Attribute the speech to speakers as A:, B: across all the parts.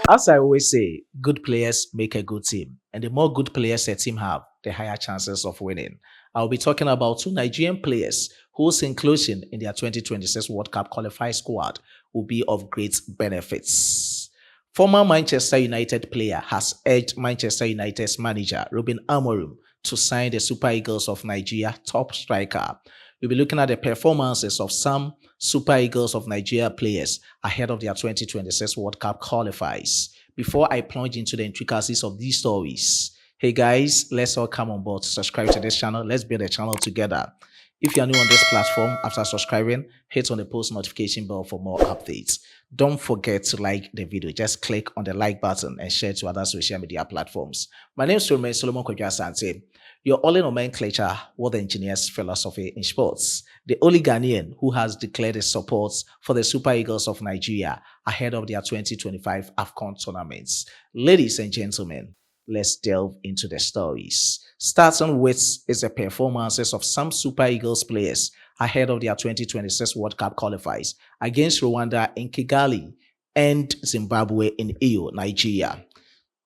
A: As I always say, good players make a good team. And the more good players a team have, the higher chances of winning. I'll be talking about two Nigerian players whose inclusion in their 2026 World Cup qualified squad will be of great benefits. Former Manchester United player has urged Manchester United's manager, Ruben Amorim, to sign the Super Eagles of Nigeria top striker. We'll be looking at the performances of some Super Eagles of Nigeria players ahead of their 2026 World Cup qualifiers. Before I plunge into the intricacies of these stories, hey guys, let's all come on board to subscribe to this channel. Let's build a channel together. If you are new on this platform, after subscribing, hit on the post notification bell for more updates. Don't forget to like the video. Just click on the like button and share to other social media platforms. My name is Solomon Kodwa-Asante. Your only nomenclature, what the engineer's philosophy in sports. The only Ghanaian who has declared his support for the Super Eagles of Nigeria ahead of their 2025 AFCON tournaments. Ladies and gentlemen, let's delve into the stories. Starting with is the performances of some Super Eagles players ahead of their 2026 World Cup qualifiers against Rwanda in Kigali and Zimbabwe in Iyo, Nigeria.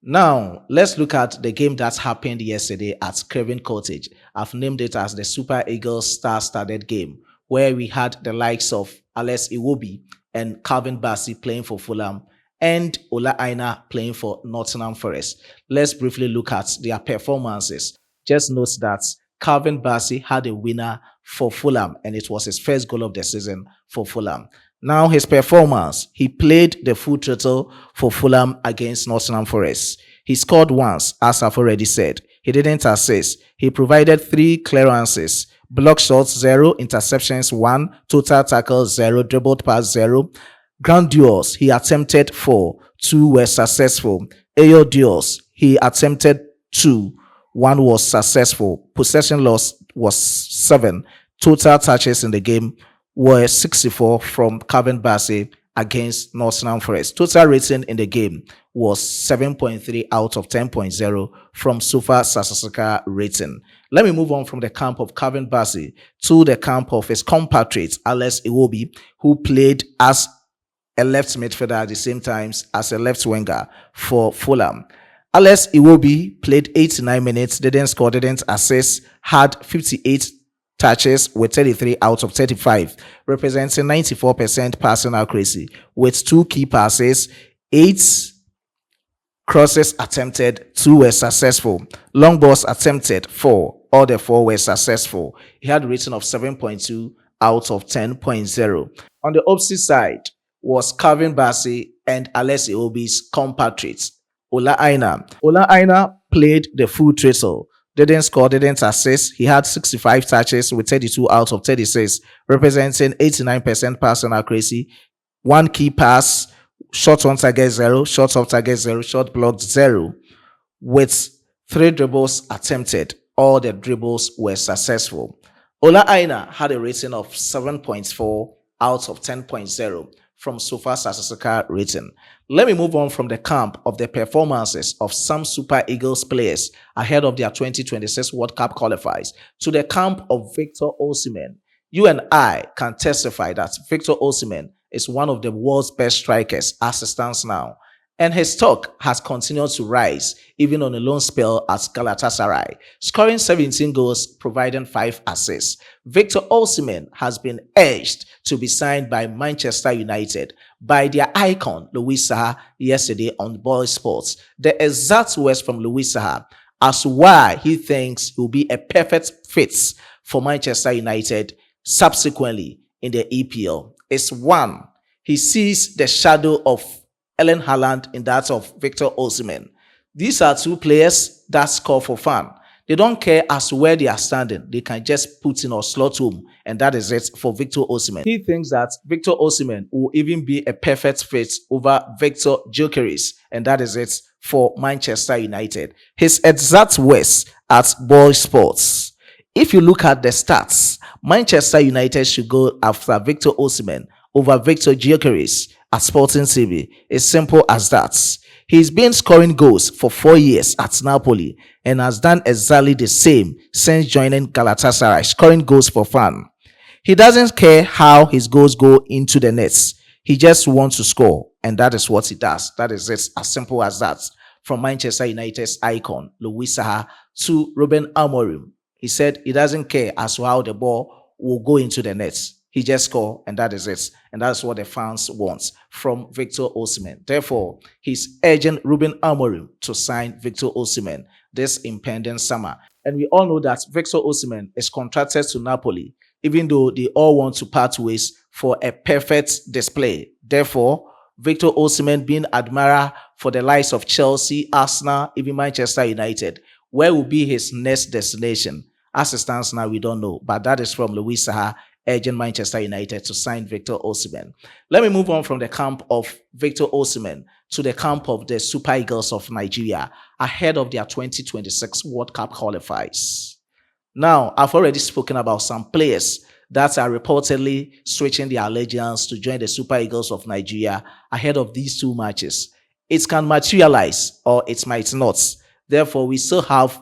A: Now, let's look at the game that happened yesterday at Craven Cottage. I've named it as the Super Eagles star-studded game, where we had the likes of Alex Iwobi and Calvin Bassey playing for Fulham and Ola Aina playing for Nottingham Forest. Let's briefly look at their performances. Just note that Calvin Bassey had a winner for Fulham, and it was his first goal of the season for Fulham. Now his performance, he played the full throttle for Fulham against Nottingham Forest. He scored once, as I've already said. He didn't assist. He provided 3 clearances, block shots 0, interceptions 1, total tackles 0, dribbled pass 0. Ground duels, he attempted 4, 2 were successful. Aerial duels, he attempted 2, 1 was successful. Possession loss was 7. Total touches in the game were 64 from Calvin Bassey against Nottingham Forest. Total rating in the game was 7.3 out of 10.0 from Sufa Sasasaka rating. Let me move on from the camp of Calvin Bassey to the camp of his compatriot Alex Iwobi, who played as a left midfielder at the same time as a left winger for Fulham. Alex Iwobi played 89 minutes, didn't score, didn't assist, had 58 touches with 33 out of 35, representing 94% passing accuracy with 2 key passes, 8 crosses attempted, 2 were successful. Long balls attempted, 4. All the 4 were successful. He had a rating of 7.2 out of 10.0. On the opposite side was Calvin Bassey and Alex Iwobi's compatriots, Ola Aina. Ola Aina played the full throttle. Didn't score, didn't assist. He had 65 touches with 32 out of 36, representing 89% passing accuracy. 1 key pass, shot on target 0, shot off target 0, shot blocked 0, with 3 dribbles attempted. All the dribbles were successful. Ola Aina had a rating of 7.4 out of 10.0 from Sufa Sasasaka rating. Let me move on from the camp of the performances of some Super Eagles players ahead of their 2026 World Cup qualifiers to the camp of Victor Osimhen. You and I can testify that Victor Osimhen is one of the world's best strikers as it stands now, and his stock has continued to rise even on a loan spell at Galatasaray, scoring 17 goals, providing 5 assists. Victor Osimhen has been urged to be signed by Manchester United by their icon Louis Saha yesterday on Boy Sports. The exact words from Louis Saha as why he thinks he will be a perfect fit for Manchester United subsequently in the EPL is 1. He sees the shadow of Erling Haaland in that of Victor Osimhen. These are 2 players that score for fun. They don't care as to where they are standing. They can just put in or slot home, and that is it for Victor Osimhen. He thinks that Victor Osimhen will even be a perfect fit over Victor Gyökeres, and that is it for Manchester United. His exact words at Boy Sports. If you look at the stats, Manchester United should go after Victor Osimhen over Victor Gyökeres at Sporting TV. It's simple as that. He's been scoring goals for 4 years at Napoli and has done exactly the same since joining Galatasaray, scoring goals for fun. He doesn't care how his goals go into the nets. He just wants to score, and that is what he does. That is it, as simple as that. From Manchester United's icon, Louis Saha, to Ruben Amorim. He said he doesn't care as to how the ball will go into the nets. He just score, and that is it. And that's what the fans want from Victor Osimhen. Therefore, he's urging Ruben Amorim to sign Victor Osimhen this impending summer. And we all know that Victor Osimhen is contracted to Napoli, even though they all want to part ways for a perfect display. Therefore, Victor Osimhen being admirer for the likes of Chelsea, Arsenal, even Manchester United, where will be his next destination? As it stands now, we don't know. But that is from Louis Saha, urging Manchester United to sign Victor Osimhen. Let me move on from the camp of Victor Osimhen to the camp of the Super Eagles of Nigeria ahead of their 2026 World Cup qualifiers. Now, I've already spoken about some players that are reportedly switching their allegiance to join the Super Eagles of Nigeria ahead of these two matches. It can materialize or it might not. Therefore, we still have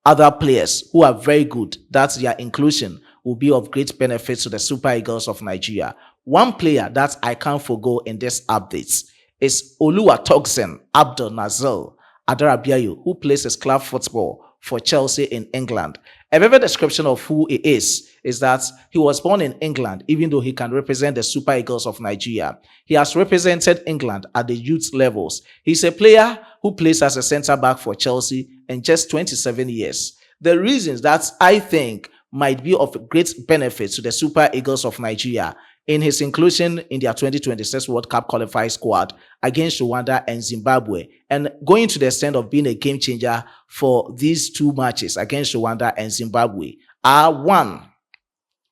A: other players who are very good that their inclusion will be of great benefit to the Super Eagles of Nigeria. One player that I can't forgo in this update is Tosin Abdul Nazil Adarabioyo, who plays his club football for Chelsea in England. A vivid description of who he is that he was born in England, even though he can represent the Super Eagles of Nigeria. He has represented England at the youth levels. He's a player who plays as a centre-back for Chelsea in just 27 years. The reasons that I think might be of great benefit to the Super Eagles of Nigeria in his inclusion in their 2026 World Cup qualifying squad against Rwanda and Zimbabwe, and going to the extent of being a game changer for these two matches against Rwanda and Zimbabwe, are one,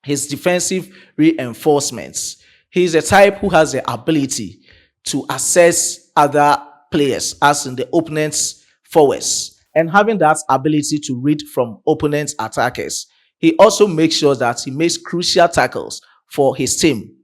A: his defensive reinforcements. He is a type who has the ability to assess other players, as in the opponent's forwards, and having that ability to read from opponent's attackers. He also makes sure that he makes crucial tackles for his team,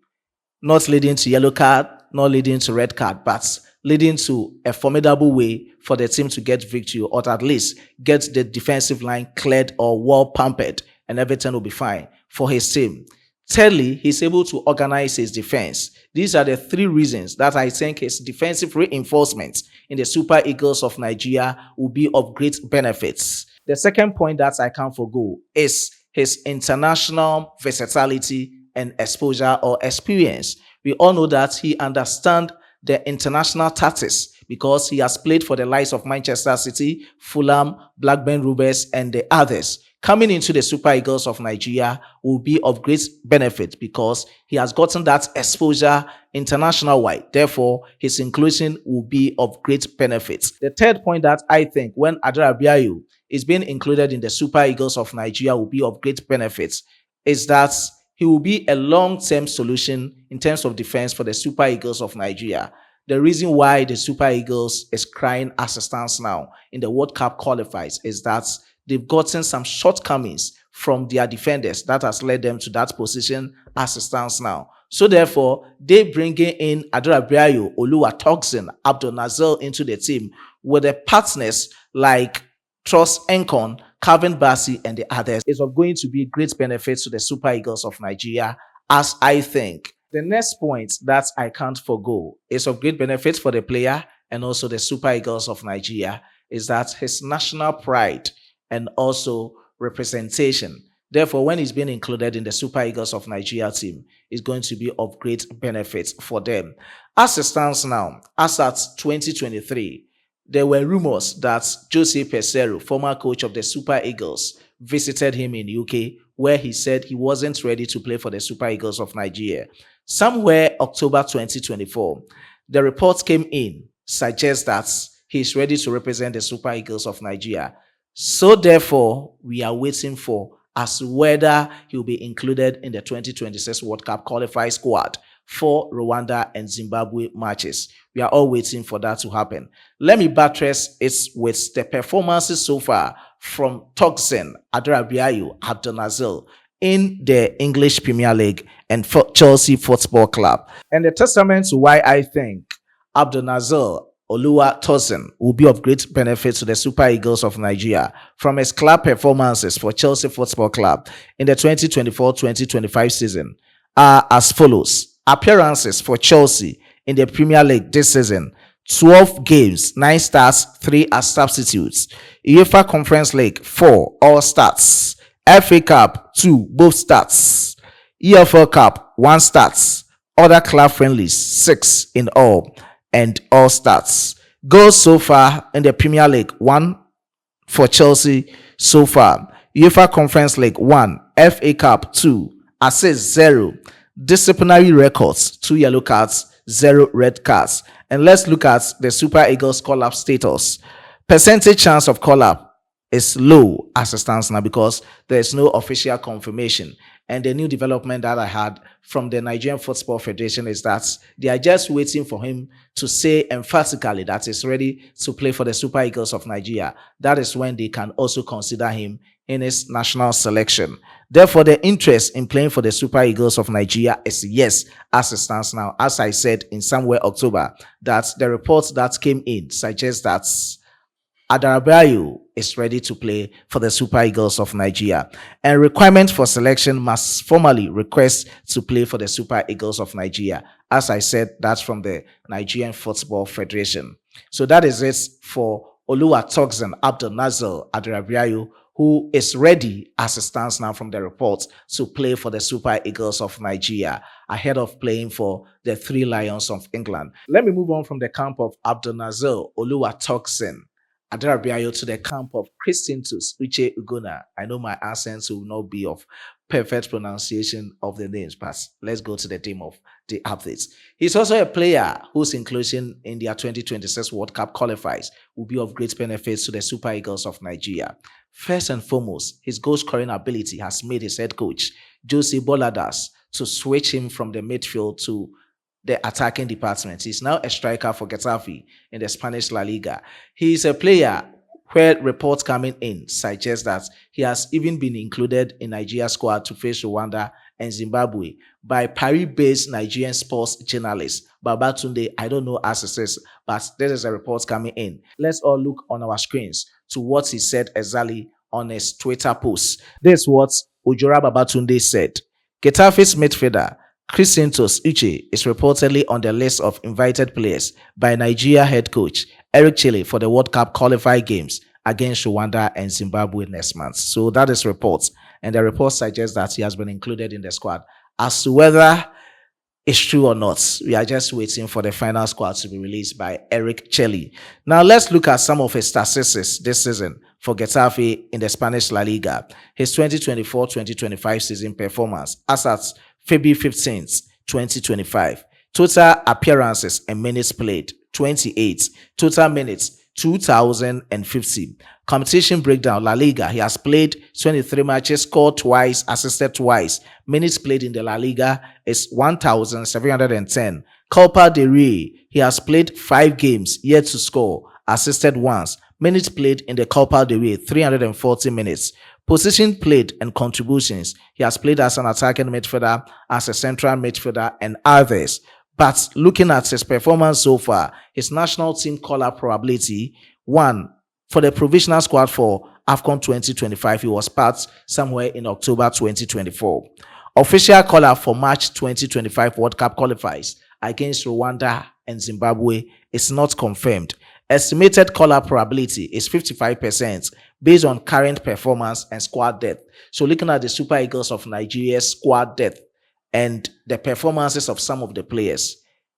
A: not leading to yellow card, not leading to red card, but leading to a formidable way for the team to get victory, or at least get the defensive line cleared or well pampered, and everything will be fine for his team. Thirdly, he's able to organize his defense. These are the three reasons that I think his defensive reinforcements in the Super Eagles of Nigeria will be of great benefits. The second point that I can't forgo is his international versatility and exposure or experience. We all know that he understands the international tactics because he has played for the likes of Manchester City, Fulham, Blackburn Rovers, and the others. Coming into the Super Eagles of Nigeria will be of great benefit because he has gotten that exposure international-wide. Therefore, his inclusion will be of great benefit. The third point that I think when Adarabioyo is being included in the Super Eagles of Nigeria will be of great benefit is that he will be a long-term solution in terms of defense for the Super Eagles of Nigeria. The reason why the Super Eagles is crying as it stands now in the World Cup qualifiers is that they've gotten some shortcomings from their defenders that has led them to that position as it stands now. So therefore, they bringing in Adarabioyo, Tosin, Abdul Nazil into the team with the partners like Trust Enkon, Calvin Bassey, and the others is of going to be great benefits to the Super Eagles of Nigeria, as I think. The next point that I can't forgo is of great benefits for the player and also the Super Eagles of Nigeria is that his national pride and also representation. Therefore, when he's being included in the Super Eagles of Nigeria team, is going to be of great benefit for them. As it stands now, as at 2023, there were rumors that Jose Peseiro, former coach of the Super Eagles, visited him in UK, where he said he wasn't ready to play for the Super Eagles of Nigeria. Somewhere October 2024, the reports came in, suggest that he's ready to represent the Super Eagles of Nigeria. So therefore, we are waiting for as to whether he'll be included in the 2026 World Cup qualifying squad for Rwanda and Zimbabwe matches. We are all waiting for that to happen. Let me buttress it with the performances so far from Tosin, Adarabioyo, Abdul Nazil in the English Premier League and for Chelsea Football Club. And the testament to why I think Abdul Nazil Tosin will be of great benefit to the Super Eagles of Nigeria from his club performances for Chelsea Football Club in the 2024-2025 season are as follows. appearances for Chelsea in the Premier League this season: 12 games, 9 starts, 3 as substitutes. UEFA Conference League, 4 all starts. FA Cup, 2 both starts. EFL Cup, 1 starts. Other club friendlies, 6 in all, and all starts. Goals so far in the Premier League: 1 for Chelsea so far. UEFA Conference League, 1. FA Cup, 2. Assists, 0. Disciplinary records: 2 yellow cards, 0 red cards. And let's look at the Super Eagles call-up status. Percentage chance of call-up is low as it stands now because there is no official confirmation. And the new development that I had from the Nigerian Football Federation is that they are just waiting for him to say emphatically that he's ready to play for the Super Eagles of Nigeria. That is when they can also consider him in his national selection. Therefore, the interest in playing for the Super Eagles of Nigeria is yes, as it stands now. As I said in somewhere October, that the reports that came in suggest that Adarabioyo is ready to play for the Super Eagles of Nigeria. And requirement for selection must formally request to play for the Super Eagles of Nigeria. As I said, that's from the Nigerian Football Federation. So that is it for Tosin Adarabioyo, who is ready as it stands now from the reports to play for the Super Eagles of Nigeria ahead of playing for the Three Lions of England. Let me move on from the camp of Tosin Adarabioyo to the camp of Christiantus Uche. I know my accents will not be of perfect pronunciation of the names, but let's go to the theme of the updates. He's also a player whose inclusion in their 2026 World Cup qualifiers will be of great benefit to the Super Eagles of Nigeria. First and foremost, his goal scoring ability has made his head coach, Jose Boladas, to switch him from the midfield to the attacking department. He's now a striker for Getafe in the Spanish La Liga. He is a player where reports coming in suggest that he has even been included in Nigeria's squad to face Rwanda and Zimbabwe by Paris-based Nigerian sports journalist Babatunde. I don't know as it is, but there is a report coming in. Let's all look on our screens to what he said exactly on his Twitter post. This is what Ojora Babatunde said. Getafe's midfielder Christiantus Uche is reportedly on the list of invited players by Nigeria head coach Eric Chelle for the World Cup qualifying games against Rwanda and Zimbabwe next month. So that is reports, and the report suggests that he has been included in the squad. As to whether it's true or not, we are just waiting for the final squad to be released by Eric Chelle. Now let's look at some of his statistics this season for Getafe in the Spanish La Liga. His 2024-2025 season performance as at February 15th, 2025. Total appearances and minutes played, 28. Total minutes, 2,050. Competition breakdown: La Liga, he has played 23 matches, scored twice, assisted twice. Minutes played in the La Liga is 1,710. Copa del Rey, he has played 5 games, yet to score, assisted once. Minutes played in the Copa del Rey, 340 minutes. Position played and contributions: he has played as an attacking midfielder, as a central midfielder, and others. But looking at his performance so far, his national team call-up probability: 1. For the provisional squad for AFCON 2025, he was part somewhere in October 2024. Official call-up for March 2025 World Cup qualifiers against Rwanda and Zimbabwe is not confirmed. Estimated call-up probability is 55% based on current performance and squad depth. So looking at the Super Eagles of Nigeria's squad depth and the performances of some of the players,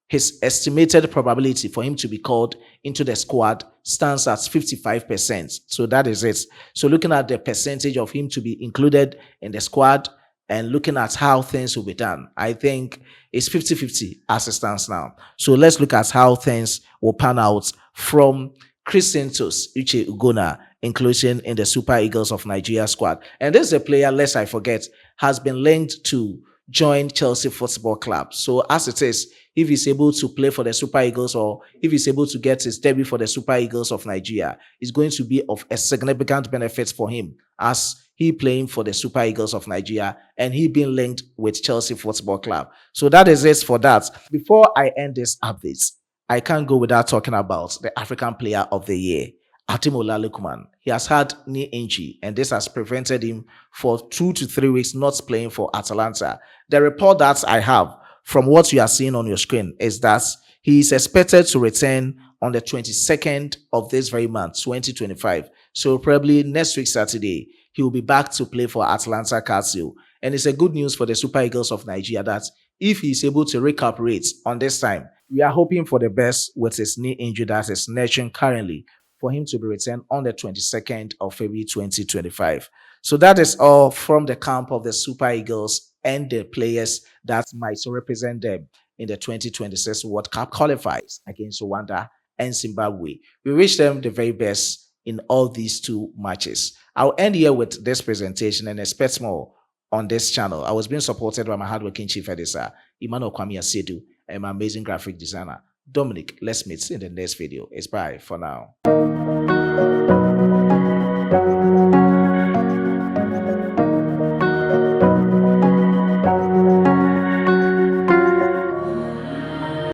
A: his estimated probability for him to be called into the squad stands at 55%. So that is it. So looking at the percentage of him to be included in the squad and looking at how things will be done, I think it's 50-50 as it stands now. So let's look at how things will pan out from Christiantus Uche inclusion in the Super Eagles of Nigeria squad. And this is a player, lest I forget, has been linked to join Chelsea Football Club. So as it is, if he's able to play for the Super Eagles, or if he's able to get his debut for the Super Eagles of Nigeria, it's going to be of a significant benefit for him as he playing for the Super Eagles of Nigeria and he being linked with Chelsea Football Club. So that is it for that. Before I end this update, I can't go without talking about the African Player of the Year, Ademola Lookman. He has had knee injury, and this has prevented him for 2 to 3 weeks not playing for Atalanta. The report that I have from what you are seeing on your screen is that he is expected to return on the 22nd of this very month, 2025. So probably next week, Saturday, he will be back to play for Atlanta Castle. And it's a good news for the Super Eagles of Nigeria that if he's able to recuperate on this time, we are hoping for the best with his knee injury that is nurturing currently for him to be returned on the 22nd of February 2025. So that is all from the camp of the Super Eagles and the players that might represent them in the 2026 World Cup qualifiers against Rwanda and Zimbabwe. We wish them the very best in all these two matches. I'll end here with this presentation and expect more on this channel. I was being supported by my hardworking chief editor, Emmanuel Kwame Asedu, and my amazing graphic designer, Dominic. Let's meet in the next video. It's bye for now.